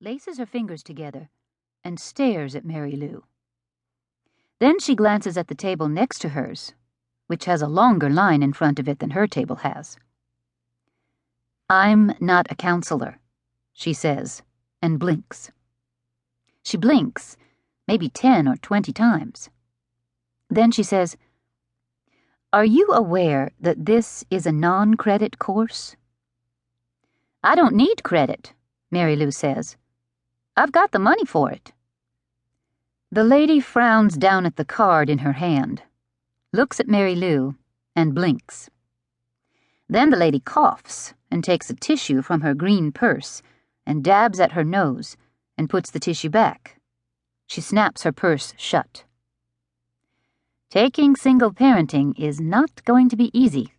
laces her fingers together, and stares at Mary Lou. Then she glances at the table next to hers, which has a longer line in front of it than her table has. "I'm not a counselor," she says, and blinks. She blinks, maybe 10 or 20 times. Then she says, "Are you aware that this is a non-credit course?" "I don't need credit," Mary Lou says. "I've got the money for it." The lady frowns down at the card in her hand, looks at Mary Lou, and blinks. Then the lady coughs and takes a tissue from her green purse and dabs at her nose and puts the tissue back. She snaps her purse shut. Taking single parenting is not going to be easy.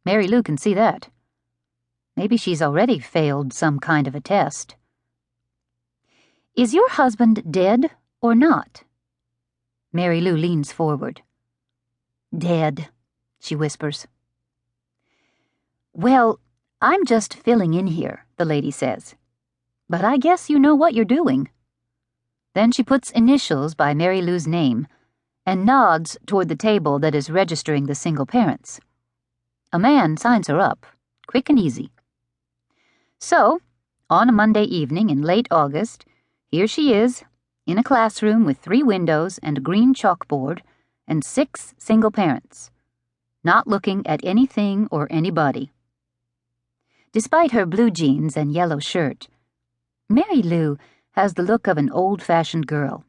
Mary Lou can see that. Maybe she's already failed some kind of a test. "Is your husband dead or not?" Mary Lou leans forward. "Dead," she whispers. "Well, I'm just filling in here," the lady says. "But I guess you know what you're doing." Then she puts initials by Mary Lou's name and nods toward the table that is registering the single parents. A man signs her up, quick and easy. So, on a Monday evening in late August, here she is, in a classroom with 3 windows and a green chalkboard and 6 single parents, not looking at anything or anybody. Despite her blue jeans and yellow shirt, Mary Lou has the look of an old-fashioned girl.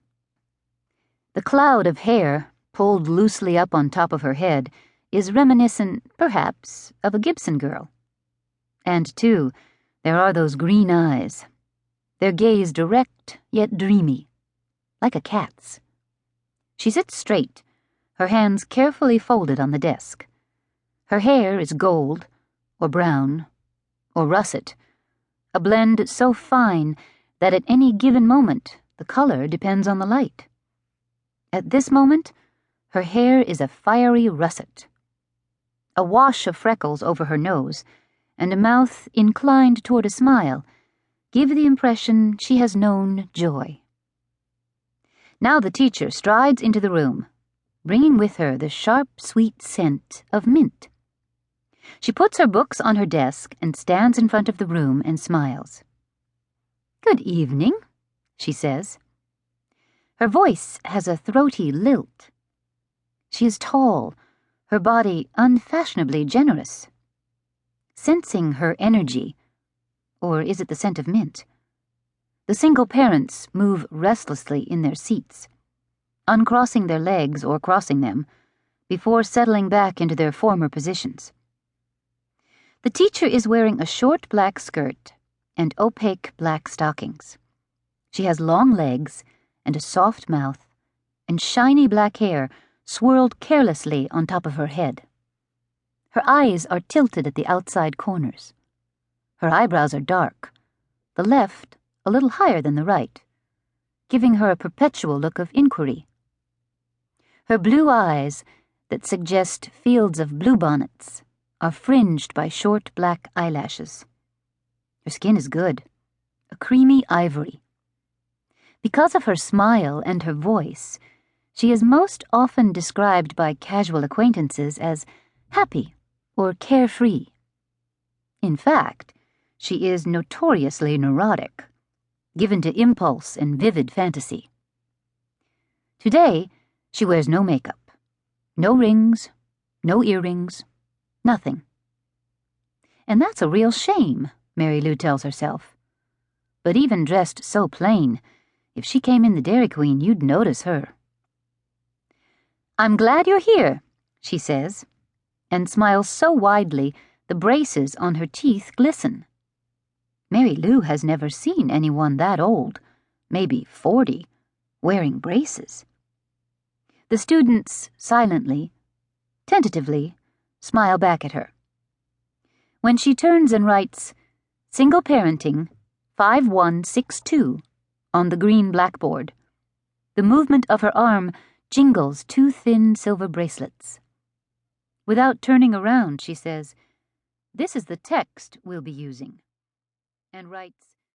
The cloud of hair, pulled loosely up on top of her head, is reminiscent, perhaps, of a Gibson girl. And, too, there are those green eyes, their gaze direct yet dreamy, like a cat's. She sits straight, her hands carefully folded on the desk. Her hair is gold, or brown, or russet, a blend so fine that at any given moment the color depends on the light. At this moment, her hair is a fiery russet. A wash of freckles over her nose and a mouth inclined toward a smile give the impression she has known joy. Now the teacher strides into the room, bringing with her the sharp, sweet scent of mint. She puts her books on her desk and stands in front of the room and smiles. "Good evening," she says. Her voice has a throaty lilt. She is tall, her body unfashionably generous. Sensing her energy, or is it the scent of mint? The single parents move restlessly in their seats, uncrossing their legs or crossing them, before settling back into their former positions. The teacher is wearing a short black skirt and opaque black stockings. She has long legs and a soft mouth, and shiny black hair swirled carelessly on top of her head. Her eyes are tilted at the outside corners. Her eyebrows are dark, the left a little higher than the right, giving her a perpetual look of inquiry. Her blue eyes, that suggest fields of bluebonnets, are fringed by short black eyelashes. Her skin is good, a creamy ivory. Because of her smile and her voice, she is most often described by casual acquaintances as happy or carefree. In fact, she is notoriously neurotic, given to impulse and vivid fantasy. Today, she wears no makeup, no rings, no earrings, nothing. And that's a real shame, Mary Lou tells herself. But even dressed so plain, if she came in the Dairy Queen, you'd notice her. "I'm glad you're here," she says, and smiles so widely the braces on her teeth glisten. Mary Lou has never seen anyone that old, maybe 40, wearing braces. The students silently, tentatively, smile back at her. When she turns and writes, "Single Parenting, 5162, on the green blackboard, the movement of her arm jingles 2 thin silver bracelets. Without turning around, she says, "This is the text we'll be using," and writes,